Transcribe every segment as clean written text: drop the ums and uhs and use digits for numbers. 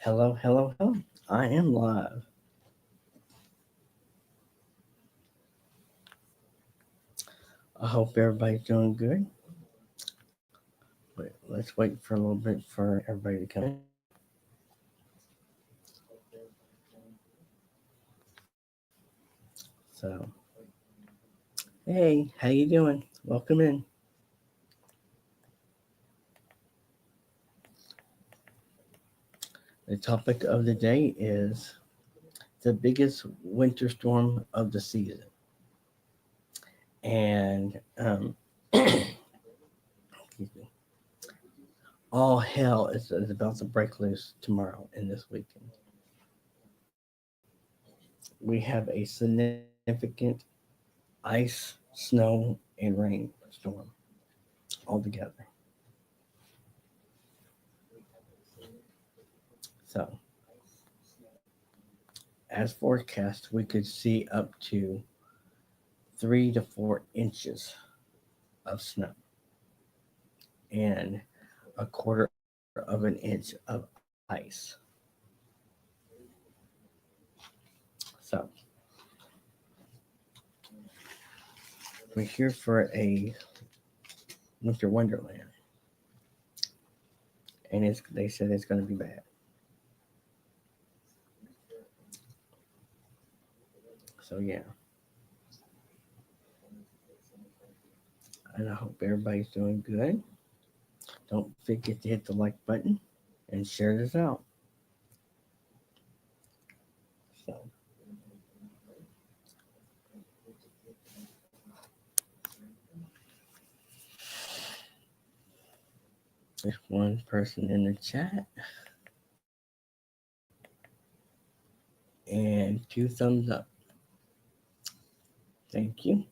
Hello, hello, hello. I am live. I hope everybody's doing good. But let's wait for a little bit for everybody to come in. So, hey, how you doing? Welcome in. The topic of the day is the biggest winter storm of the season, and excuse me, all hell is about to break loose tomorrow and this weekend. We have a significant ice, snow, and rain storm all together. So, as forecast, we could see up to 3 to 4 inches of snow and a quarter of an inch of ice. So, we're here for a winter wonderland, and they said it's going to be bad. So, yeah, and I hope everybody's doing good. Don't forget to hit the like button and share this out. So, there's one person in the chat and 2 thumbs up. Thank you.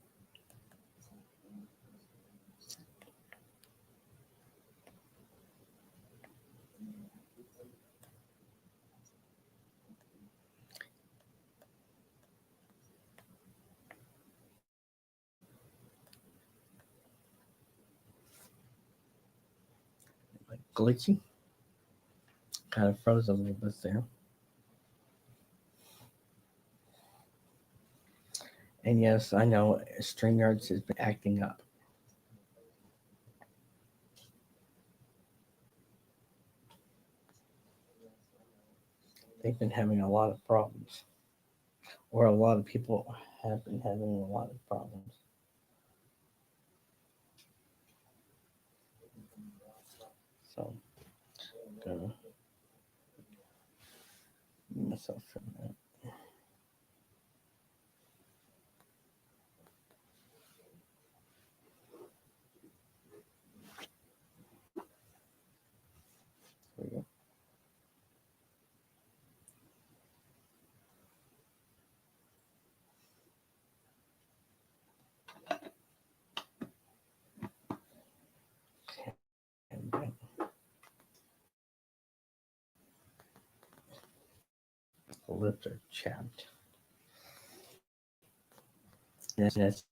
Glitchy. Kind of froze a little bit there. And yes, I know StreamYards has been acting up. They've been having a lot of problems, or a lot of people have been having a lot of problems. So, gonna move myself from that. There we go. And the lips are chapped. That's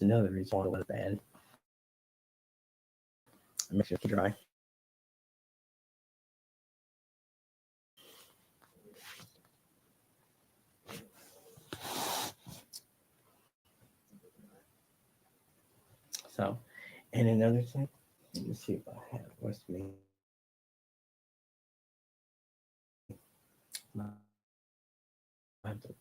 another reason why it was bad. It makes it dry. So, and another thing, let me see if I have with me I have to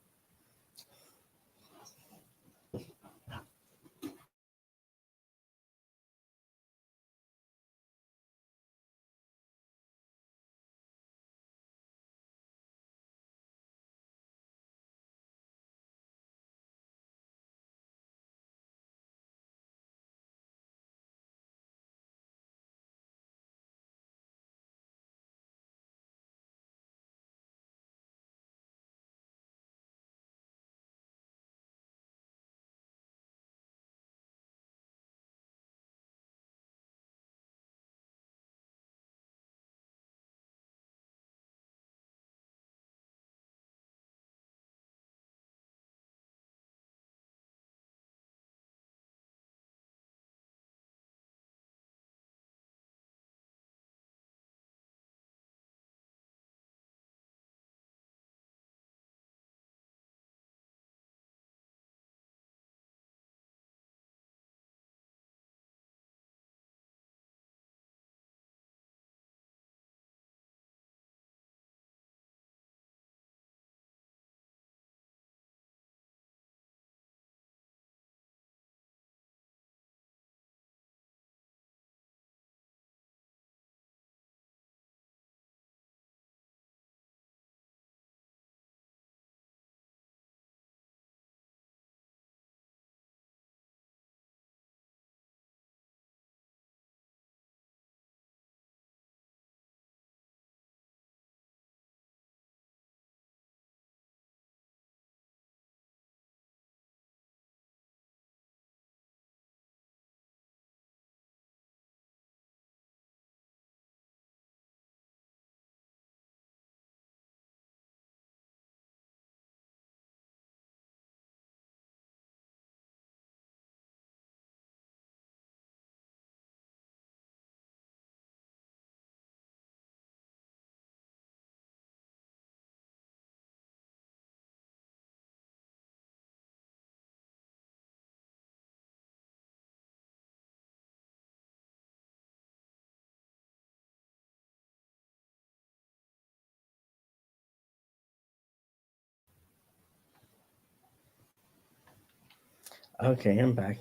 Okay, I'm back.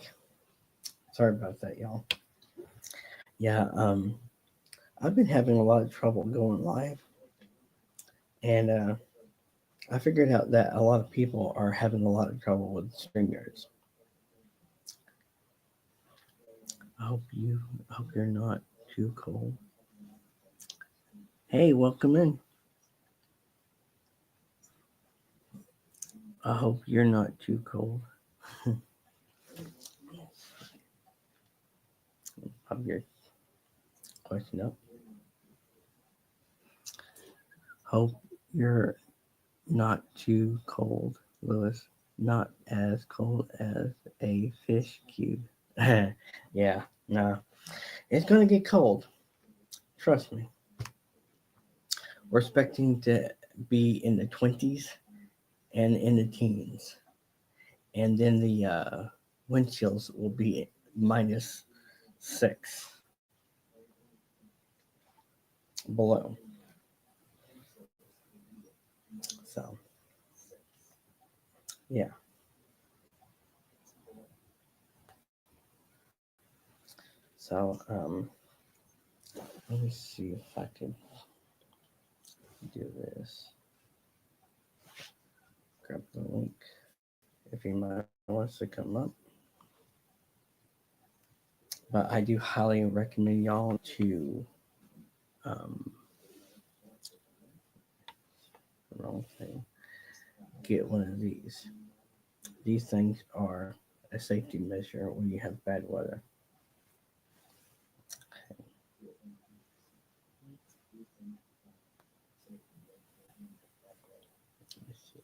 Sorry about that, y'all. Yeah, I've been having a lot of trouble going live, and I figured out that a lot of people are having a lot of trouble with StreamYards. I hope you're not too cold. Hey, welcome in. I hope you're not too cold. Pop your question up. Hope you're not too cold, Lewis. Not as cold as a fish cube. Yeah, nah. It's gonna get cold. Trust me. We're expecting to be in the 20s and in the teens. And then the wind chills will be -6 below. So, yeah. So, let me see if I can do this. Grab the link if anybody wants to come up. But I do highly recommend y'all to wrong thing. Get one of these. These things are a safety measure when you have bad weather. Let me see.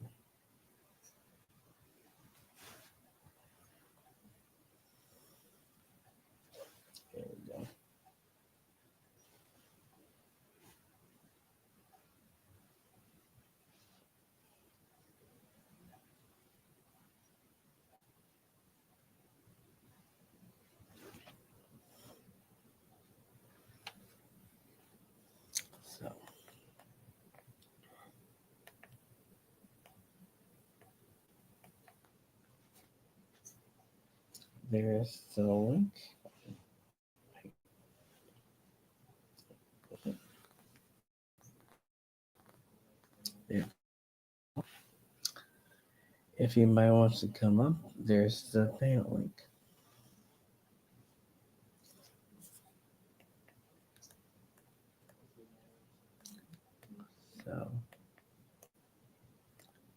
There we go. So, there's the link. There. If anybody wants to come up, there's the panel link. So,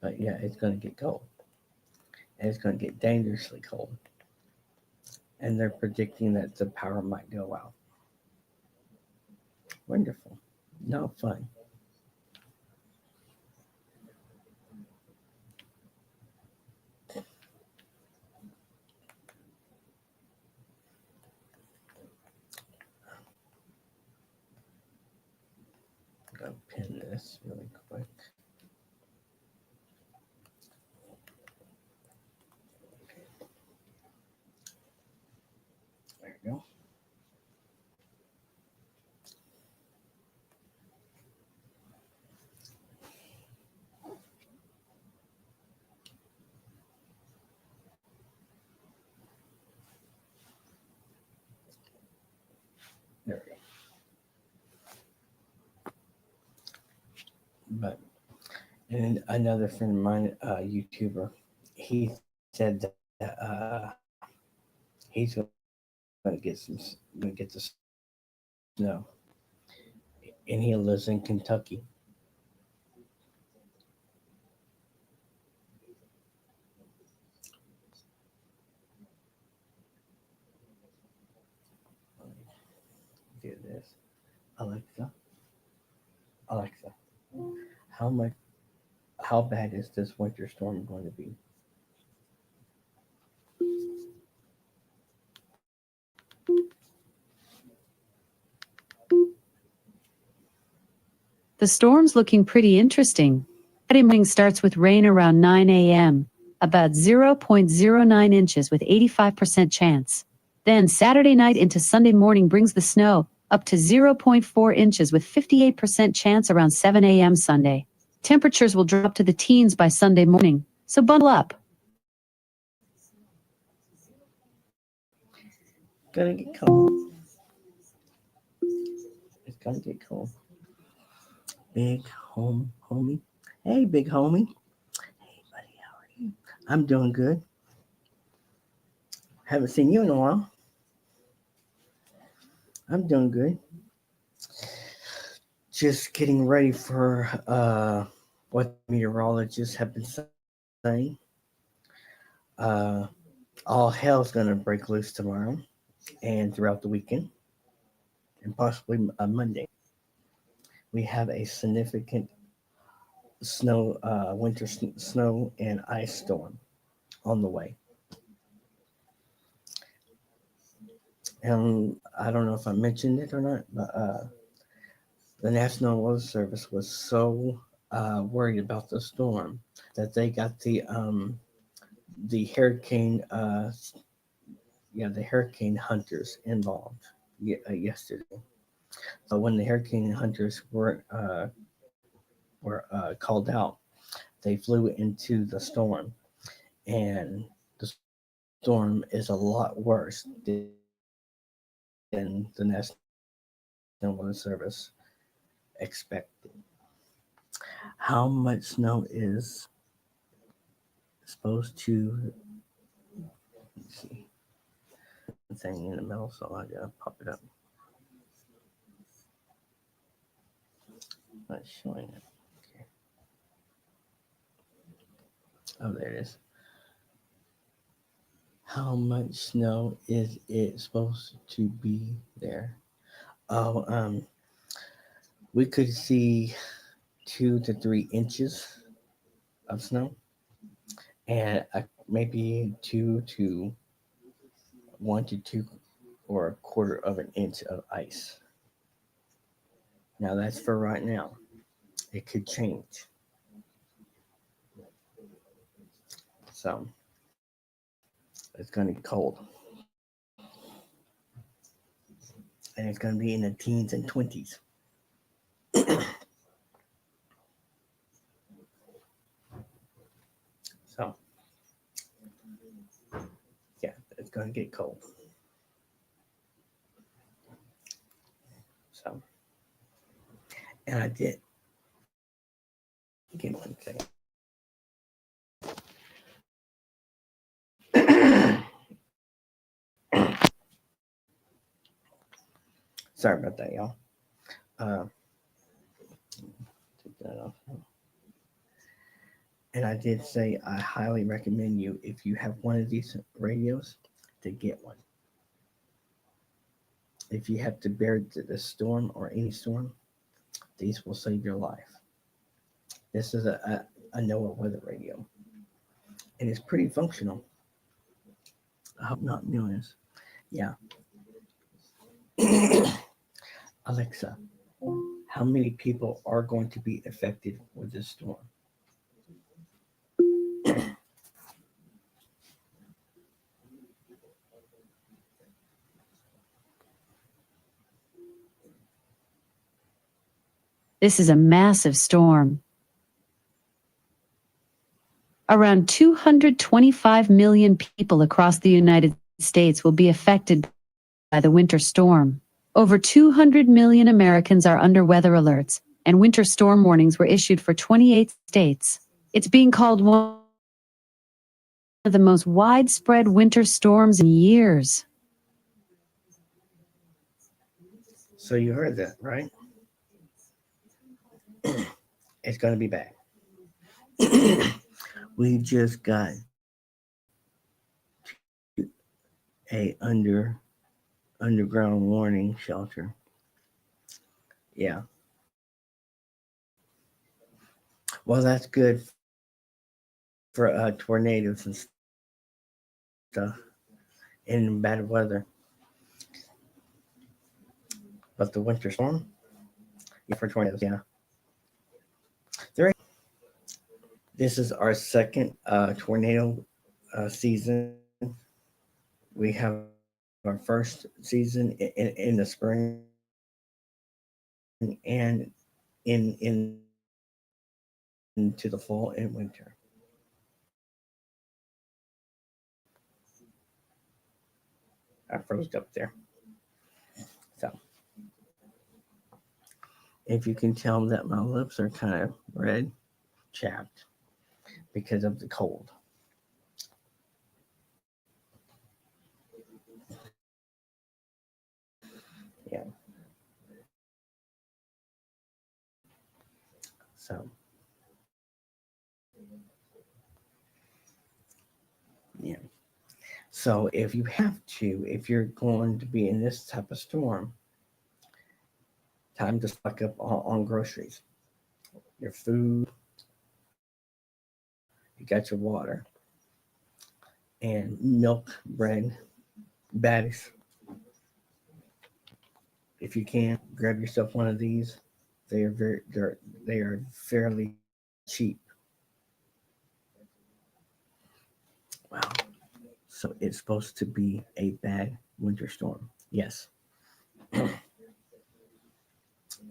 but yeah, it's going to get cold. And it's going to get dangerously cold. And they're predicting that the power might go out. Wonderful. Not fun. I'm going to pin this really quick. There we go. There we go. But, and another friend of mine, YouTuber, he said that he's going to get the snow. And he lives in Kentucky. Do this. Alexa, how bad is this winter storm going to be? The storm's looking pretty interesting. Friday morning starts with rain around 9 a.m., about 0.09 inches with 85% chance. Then Saturday night into Sunday morning brings the snow, up to 0.4 inches with 58% chance around 7 a.m. Sunday. Temperatures will drop to the teens by Sunday morning, so bundle up. gonna get cold. It's gonna get cold. Big homie. Hey, big homie. Hey, buddy, how are you? I'm doing good. Haven't seen you in a while. I'm doing good. Just getting ready for what meteorologists have been saying. Uh, all hell's gonna break loose tomorrow and throughout the weekend, and possibly Monday. We have a significant winter snow and ice storm on the way. And I don't know if I mentioned it or not, but the National Weather Service was so worried about the storm that they got the hurricane the hurricane hunters involved yesterday. So when the hurricane hunters were called out, they flew into the storm, and the storm is a lot worse than the National Weather Service expected. How much snow is supposed to? Let's see, thing in the middle, so I gotta pop it up. Not showing it. Okay. Oh, there it is. How much snow is it supposed to be there? Oh, we could see 2 to 3 inches of snow, and maybe 1 to 2 or a quarter of an inch of ice. Now that's for right now. It could change. So it's going to be cold, and it's going to be in the teens and 20s. So yeah, it's going to get cold. So, and I did. Give me one second. Sorry about that, y'all. Uh, Take that off. And I did say I highly recommend you, if you have one of these radios, to get one. If you have to bear the storm or any storm, these will save your life. This is a NOAA weather radio, and it's pretty functional. I hope not noise. Yeah. Alexa, how many people are going to be affected with this storm? This is a massive storm. Around 225 million people across the United States will be affected by the winter storm. Over 200 million Americans are under weather alerts, and winter storm warnings were issued for 28 states. It's being called one of the most widespread winter storms in years. So you heard that, right? It's going to be bad. We just got a underground warning shelter. Yeah. Well, that's good for tornadoes and stuff in bad weather. But the winter storm, yeah, for tornadoes, yeah. This is our second tornado season. We have our first season in the spring and in into the fall and winter. I froze up there. So if you can tell that my lips are kind of red, chapped because of the cold. Yeah. So yeah. So if you have to, if you're going to be in this type of storm, time to stock up on groceries, your food, you got your water, and milk, bread, batties. If you can, grab yourself one of these. They are fairly cheap. Wow. So it's supposed to be a bad winter storm. Yes.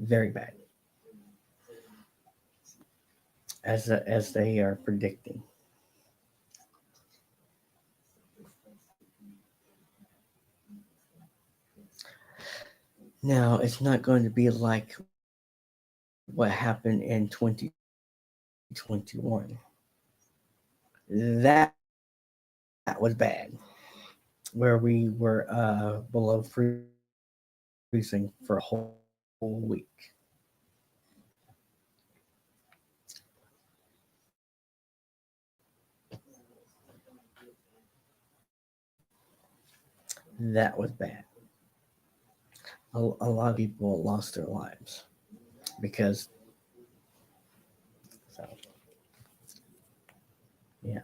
Very bad. As they are predicting. Now it's not going to be like what happened in 2021. That was bad, where we were below freezing for a whole week. That was bad. A lot of people lost their lives because, so yeah.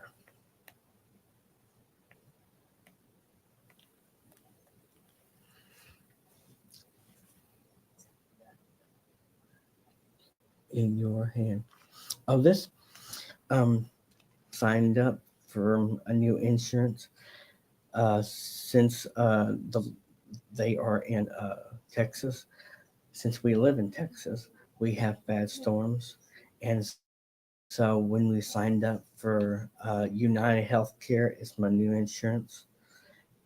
In your hand. Oh, this um signed up for a new insurance since they are in Texas. Since we live in Texas, we have bad storms, and so when we signed up for United Healthcare, it's my new insurance,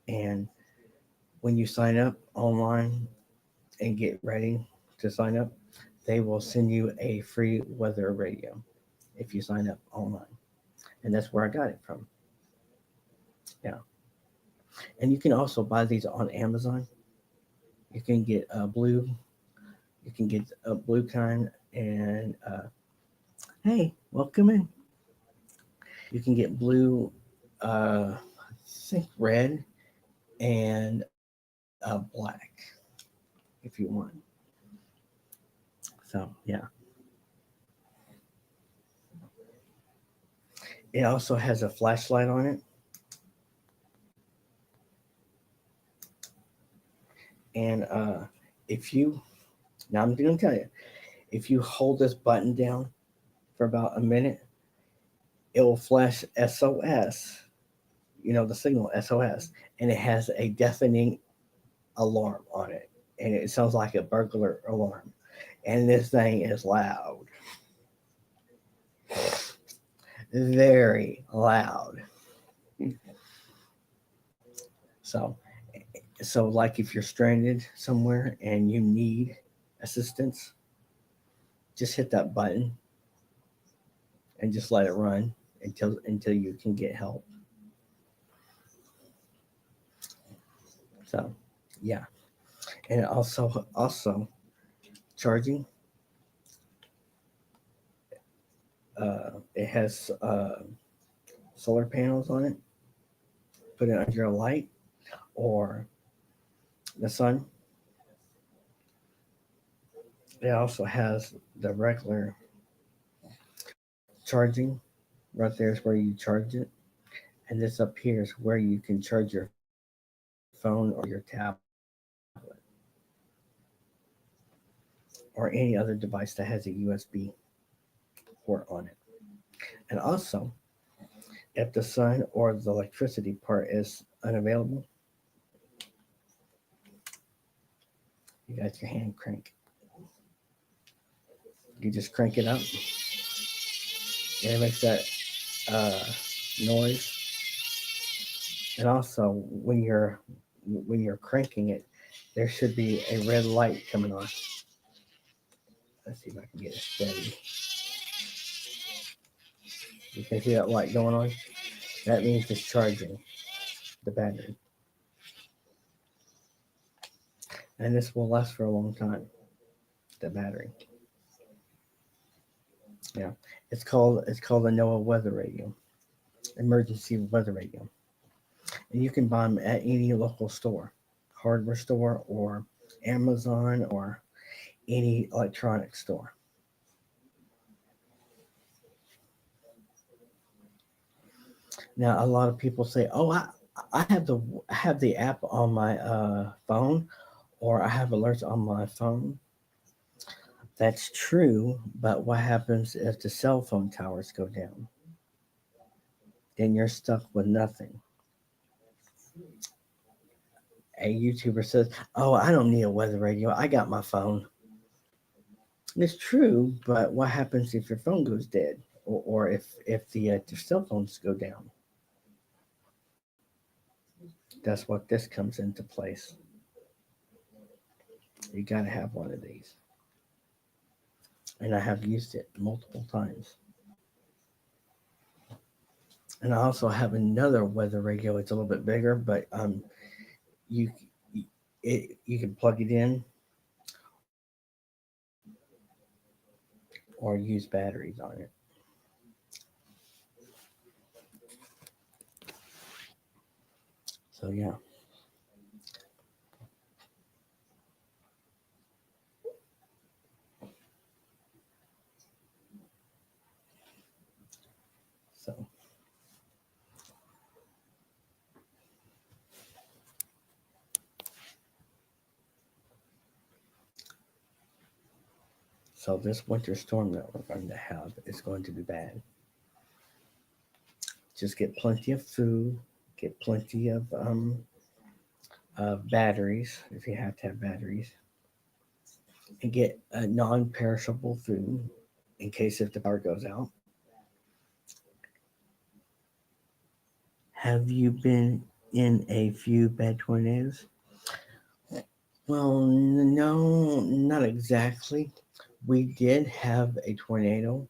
and when you sign up online and get ready to sign up, they will send you a free weather radio if you sign up online, and that's where I got it from. Yeah, and you can also buy these on Amazon. You can get a blue, you can get a blue kind, and hey, welcome in. You can get blue, I think red, and black if you want. So yeah, it also has a flashlight on it, and if you now I'm going to tell you, if you hold this button down for about a minute, it will flash SOS. You know the signal SOS, and it has a deafening alarm on it, and it sounds like a burglar alarm. And this thing is loud, very loud. So, so like if you're stranded somewhere and you need assistance, just hit that button and just let it run until you can get help. So, yeah, and also charging. It has solar panels on it. Put it under a light or the sun. It also has the regular charging. Right there is where you charge it, and this up here is where you can charge your phone or your tablet or any other device that has a USB port on it. And also, if the sun or the electricity part is unavailable, you got your hand crank. You just crank it up, and it makes that noise. And also, when you're when you're cranking it, there should be a red light coming on. Let's see if I can get it steady. You can see that light going on? That means it's charging the battery. And this will last for a long time, the battery. Yeah. It's called the NOAA weather radio, emergency weather radio. And you can buy them at any local store, hardware store or Amazon or any electronics store. Now, a lot of people say, "Oh, I have the app on my phone, or I have alerts on my phone." That's true, but what happens if the cell phone towers go down? Then you're stuck with nothing. A YouTuber says, "Oh, I don't need a weather radio. I got my phone." It's true, but what happens if your phone goes dead, or if the cell phones go down? That's what this comes into place. You got to have one of these, and I have used it multiple times. And I also have another weather radio. It's a little bit bigger, but you you can plug it in or use batteries on it. So yeah. So so this winter storm that we're going to have is going to be bad. Just get plenty of food, get plenty of batteries if you have to have batteries, and get a non-perishable food in case if the power goes out. Have you been in a few bad tornadoes? Well, no, not exactly. We did have a tornado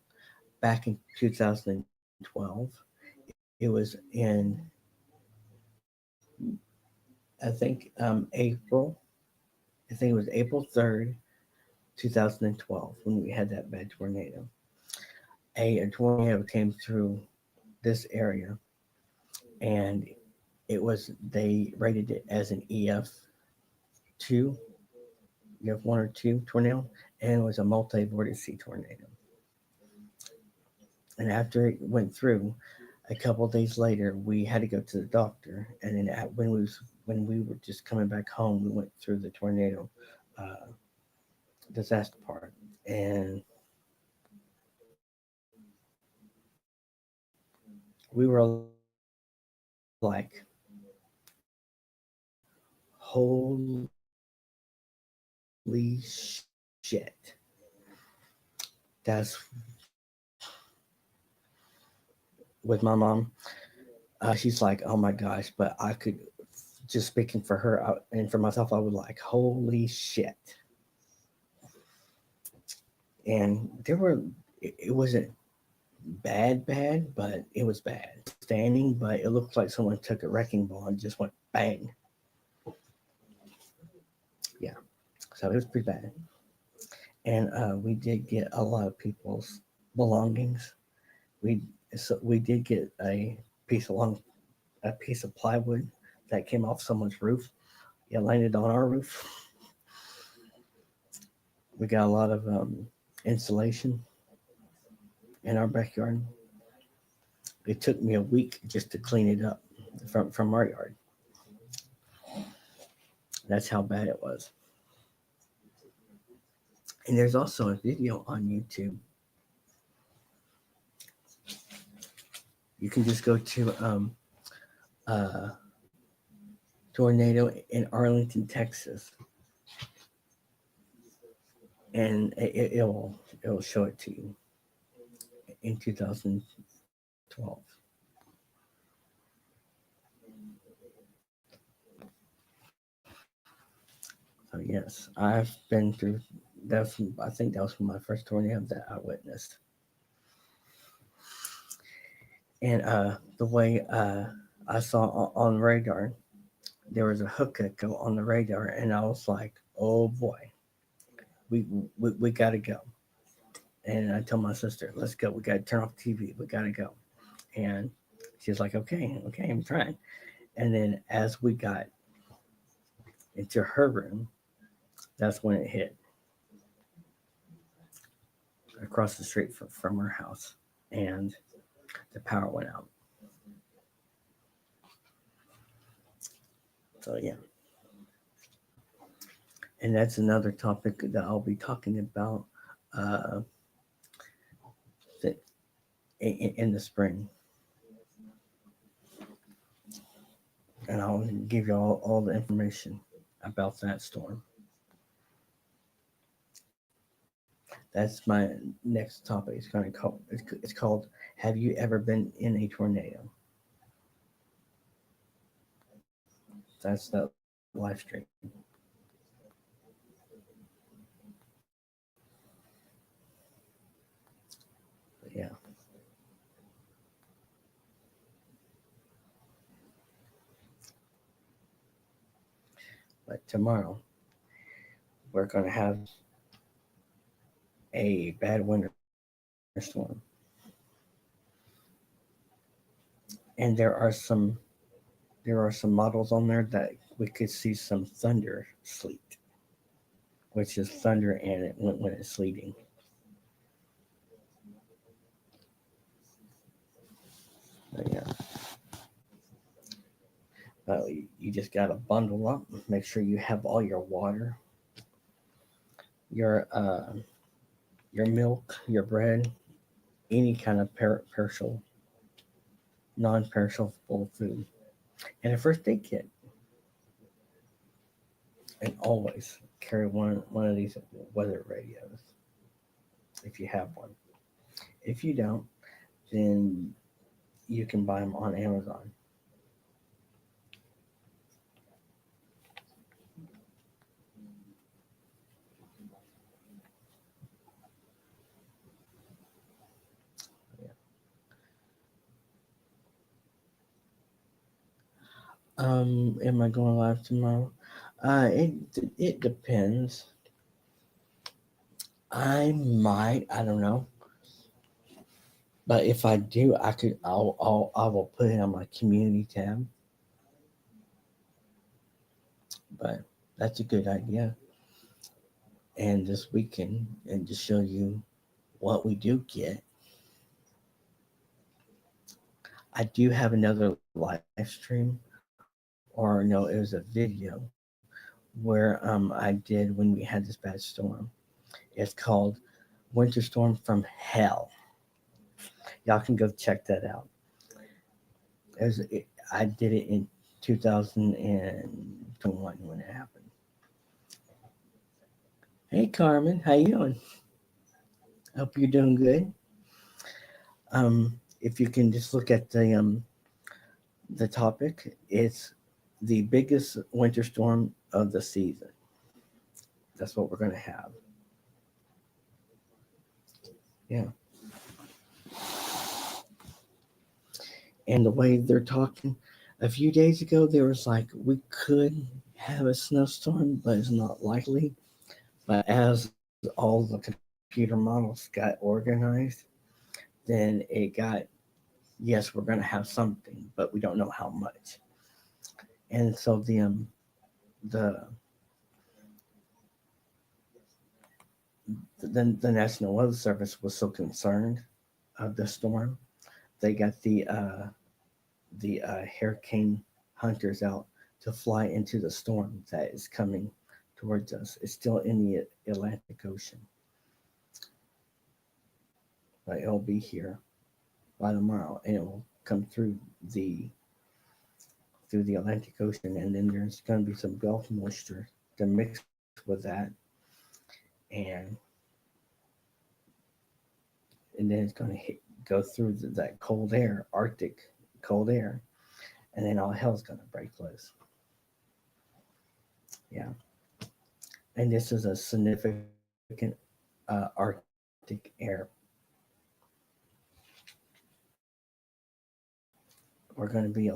back in 2012. It was in, I think, April. I think it was April 3rd, 2012, when we had that bad tornado. A tornado came through this area, and they rated it as an EF2, EF1 or 2 tornado, and it was a multi-vortex tornado. And after it went through, a couple of days later, we had to go to the doctor. And then when we were just coming back home, we went through the tornado disaster part, and we were like, "Holy shit!" That's with my mom. She's like, "Oh my gosh!" But I could, just speaking for her and for myself, I was like, "Holy shit!" And it wasn't bad, but it was bad. Standing, but it looked like someone took a wrecking ball and just went bang. Yeah, so it was pretty bad. And we did get a lot of people's belongings. We we did get a piece of plywood that came off someone's roof. It landed on our roof. We got a lot of insulation in our backyard. It took me a week just to clean it up from our yard. That's how bad it was. And there's also a video on YouTube. You can just go to tornado in Arlington, Texas, and it will show it to you in 2012. So yes, I've been through. I think that was my first tornado that I witnessed. And the way I saw on radar, there was a hook echo on the radar, and I was like, "Oh boy, we gotta go." And I told my sister, "Let's go. We gotta turn off the TV. We gotta go." And she was like, "Okay, okay, I'm trying." And then as we got into her room, that's when it hit across the street from her house, and the power went out. So yeah, and that's another topic that I'll be talking about uh, in the spring, and I'll give you all the information about that storm. That's my next topic. It's called "Have you ever been in a tornado?" That's the live stream. But yeah, but tomorrow we're gonna have a bad winter storm, and there are some models on there that we could see some thunder sleet, which is thunder and it when it's sleeting. But yeah, you just gotta bundle up. Make sure you have all your water, your your milk, your bread, any kind of perishable, non-perishable food, and a first aid kit. And always carry one of these weather radios if you have one. If you don't, then you can buy them on Amazon. Am I going live tomorrow? It it depends. I might. I don't know. But if I do, I will put it on my community tab. But that's a good idea. And this weekend, and to show you what we do get, I do have another live stream, or no, it was a video where I did when we had this bad storm. It's called Winter Storm from Hell. Y'all can go check that out. I did it in 2021 when it happened. Hey Carmen, how you doing? Hope you're doing good. If you can just look at the topic, it's the biggest winter storm of the season. That's what we're gonna have. Yeah. And the way they're talking, a few days ago there was like we could have a snowstorm, but it's not likely. But as all the computer models got organized, then it got, yes, we're going to have something, but we don't know how much. And so the the National Weather Service was so concerned of the storm, they got the hurricane hunters out to fly into the storm that is coming towards us. It's still in the Atlantic Ocean, but it'll be here by tomorrow, and it will come the through the Atlantic Ocean, and then there's going to be some Gulf moisture to mix with that, and then it's going to go through that cold air, Arctic cold air, and then all hell's going to break loose. Yeah, and this is a significant Arctic air. We're going to be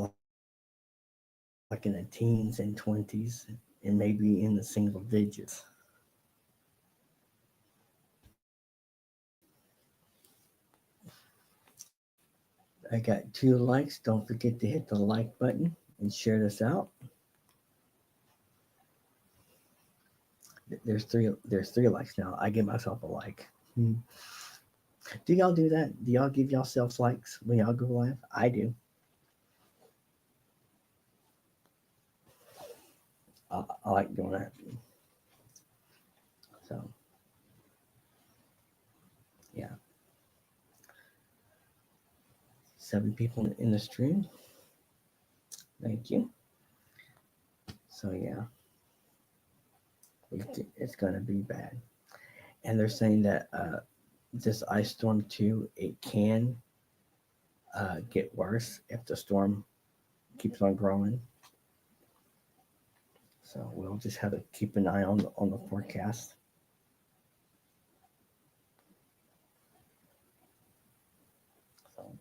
like in the teens and 20s, and maybe in the single digits. I got 2 likes. Don't forget to hit the like button and share this out. There's three. There's 3 likes now. I give myself a like. Do y'all do that? Do y'all give yourselves likes when y'all go live? I do. I like doing that. So yeah, 7 people in the stream. Thank you. So yeah, it's gonna be bad. And they're saying that this ice storm too, it can get worse if the storm keeps on growing. So we'll just have to keep an eye on the forecast. So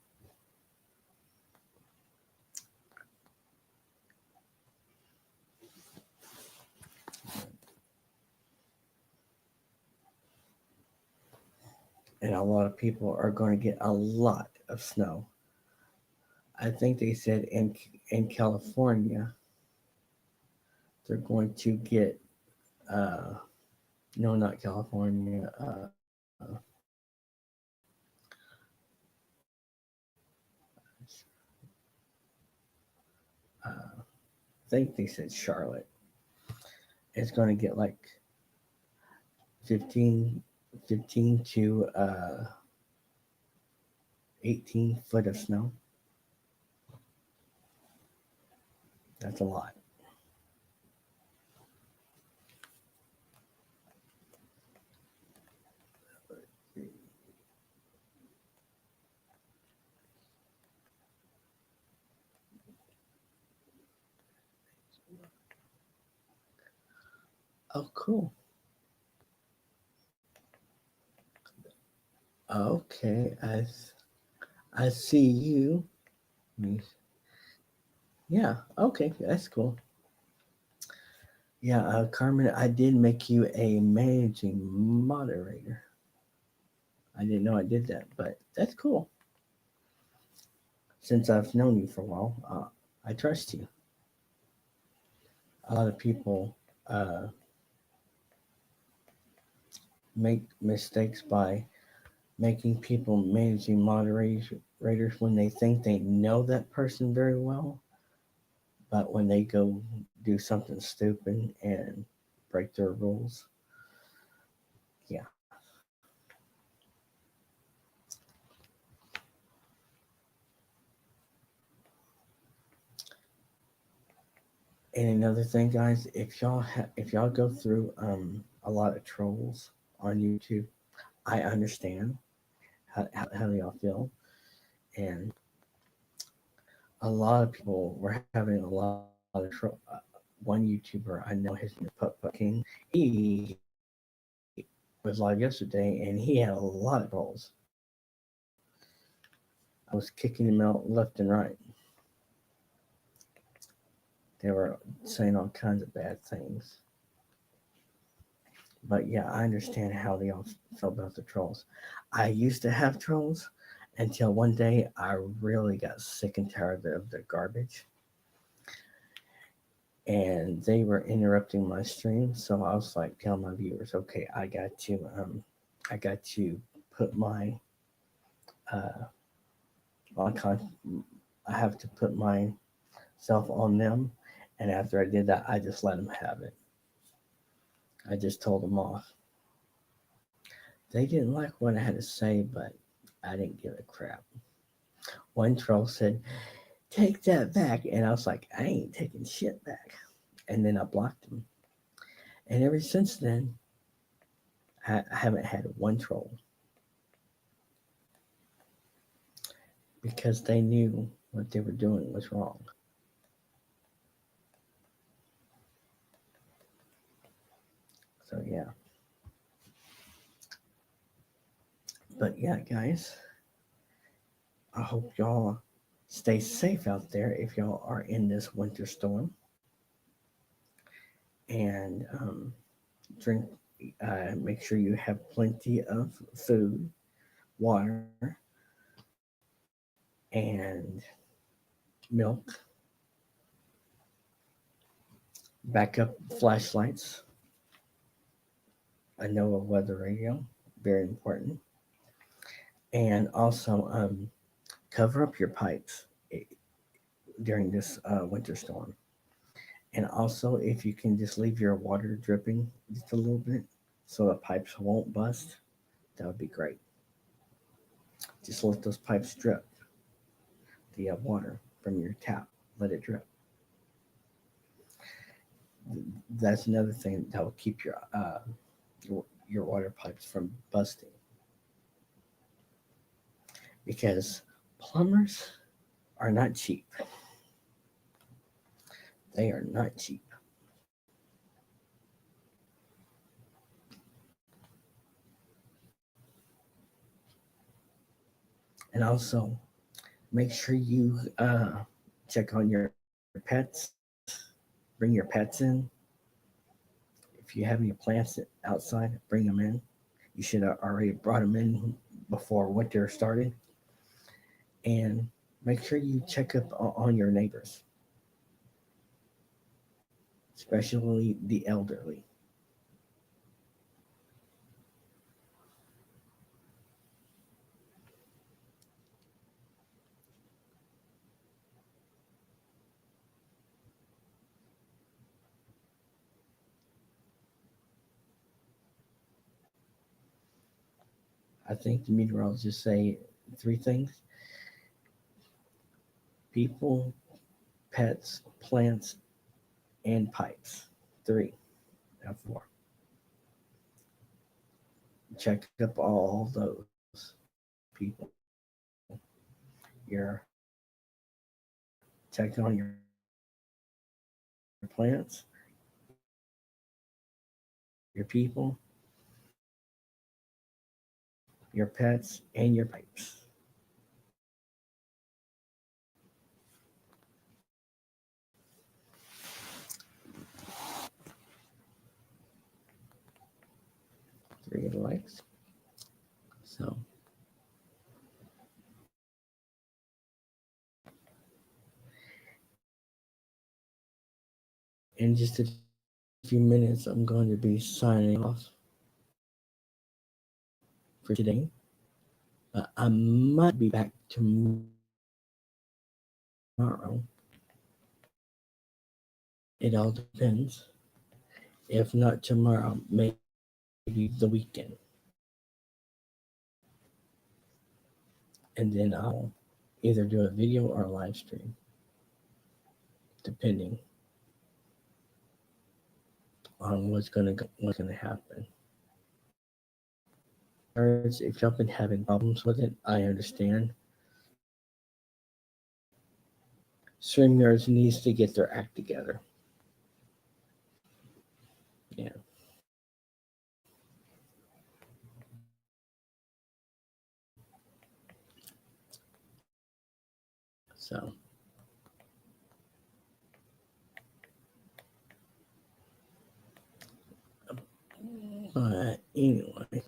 and a lot of people are going to get a lot of snow. I think they said in California they're going to get no, not California. I think they said Charlotte is going to get like 15, 15 to 18 foot of snow. That's a lot. Oh, cool. Okay, I see you. Yeah. Okay, that's cool. Yeah, Carmen, I did make you a managing moderator. I didn't know I did that, but that's cool. Since I've known you for a while, I trust you. A lot of people uh, make mistakes by making people managing moderators when they think they know that person very well, but when they go do something stupid and break their rules, yeah. And another thing, guys, if y'all go through a lot of trolls on YouTube, I understand how y'all feel, and a lot of people were having a lot of trouble. One YouTuber I know, his name is Putt Putt King. He was live yesterday, and he had a lot of trolls. I was kicking him out left and right. They were saying all kinds of bad things. But yeah, I understand how they all felt about the trolls. I used to have trolls until one day I really got sick and tired of their garbage. And they were interrupting my stream, so I was like, tell my viewers, okay, I got to put my uh, I have to put myself on them. And after I did that, I just let them have it. I just told them off. They didn't like what I had to say, but I didn't give a crap. One troll said, take that back. And I was like, I ain't taking shit back. And then I blocked him. And ever since then, I haven't had one troll. Because they knew what they were doing was wrong. So So yeah. But yeah, guys, I hope y'all stay safe out there if y'all are in this winter storm. And drink, make sure you have plenty of food, water, and milk, backup flashlights, a NOAA weather radio, very important. And also cover up your pipes during this winter storm. And also, if you can just leave your water dripping just a little bit so the pipes won't bust, that would be great. Just let those pipes drip, the water from your tap, let it drip. That's another thing that will keep your water pipes from busting. Because plumbers are not cheap. They are not cheap. And also, make sure you check on your pets. Bring your pets in. If you have any plants outside, bring them in. You should have already brought them in before winter started. And make sure you check up on your neighbors, especially the elderly. I think the meteorologists say three things: people, pets, plants, and pipes. Three, not four. Check up all those people. Your check on your plants, your people, your pets, and your pipes. Three likes. So, in just a few minutes, I'm going to be signing off for today. But I might be back tomorrow. It all depends. If not tomorrow, maybe the weekend. And then I'll either do a video or a live stream, depending on what's gonna happen. If y'all been having problems with it, I understand. StreamYards needs to get their act together. Yeah. So, but anyway,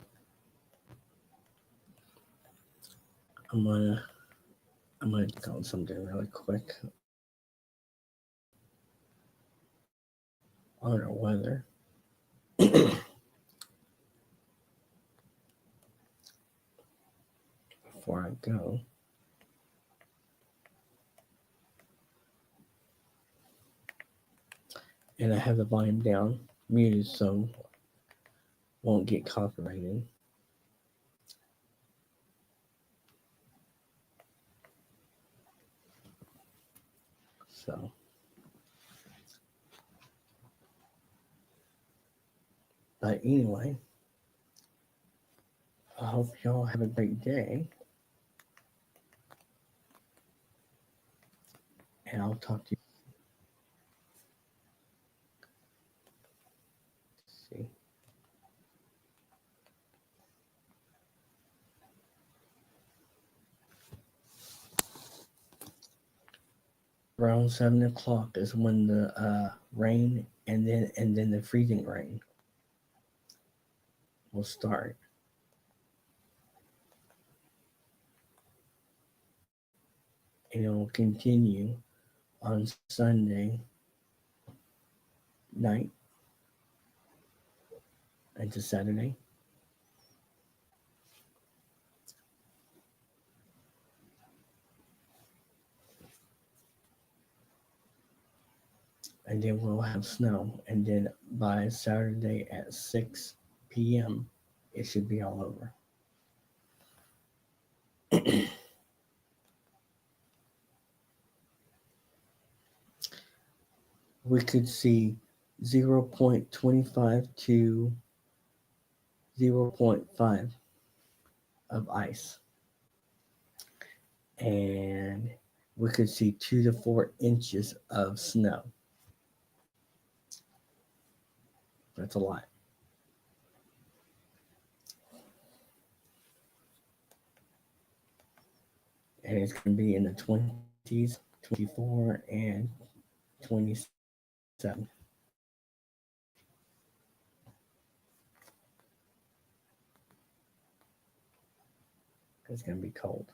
I'm gonna I'm gonna go on something really quick on our weather. Before I go, and I have the volume down, muted, so won't get copyrighted. So, but anyway, I hope y'all have a great day, and I'll talk to you. See. around 7 o'clock is when the rain and then the freezing rain will start. And it will continue on Sunday night into Saturday. And then we'll have snow. And then by Saturday at 6 p.m., it should be all over. We could see 0.25 to 0.5 of ice. And we could see 2 to 4 inches of snow. That's a lot. And it's going to be in the 20s, 24, and 27. It's going to be cold.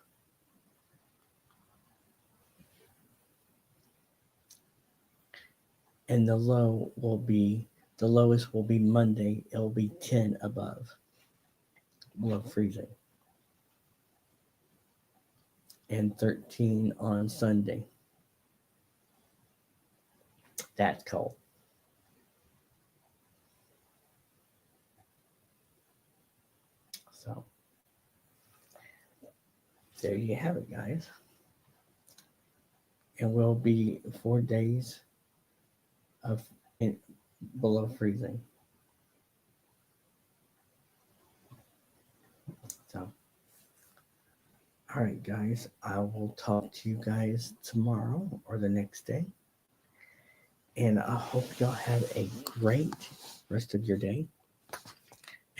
And the lowest will be Monday. It'll be 10 above, below freezing. And 13 on Sunday. That's cold. So there you have it, guys. And we'll be 4 days of below freezing. So, all right, guys, I will talk to you guys tomorrow or the next day. And I hope y'all have a great rest of your day.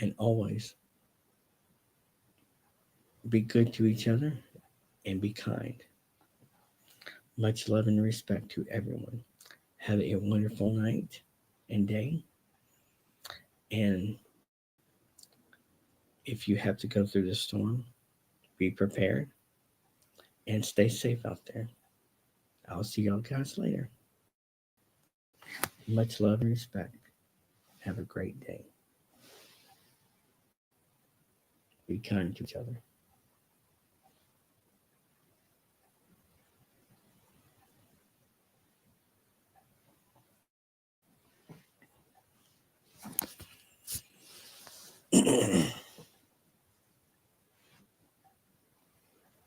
And always be good to each other and be kind. Much love and respect to everyone. Have a wonderful night and day. And if you have to go through the storm, be prepared and stay safe out there. I'll see y'all guys later. Much love and respect. Have a great day. Be kind to each other.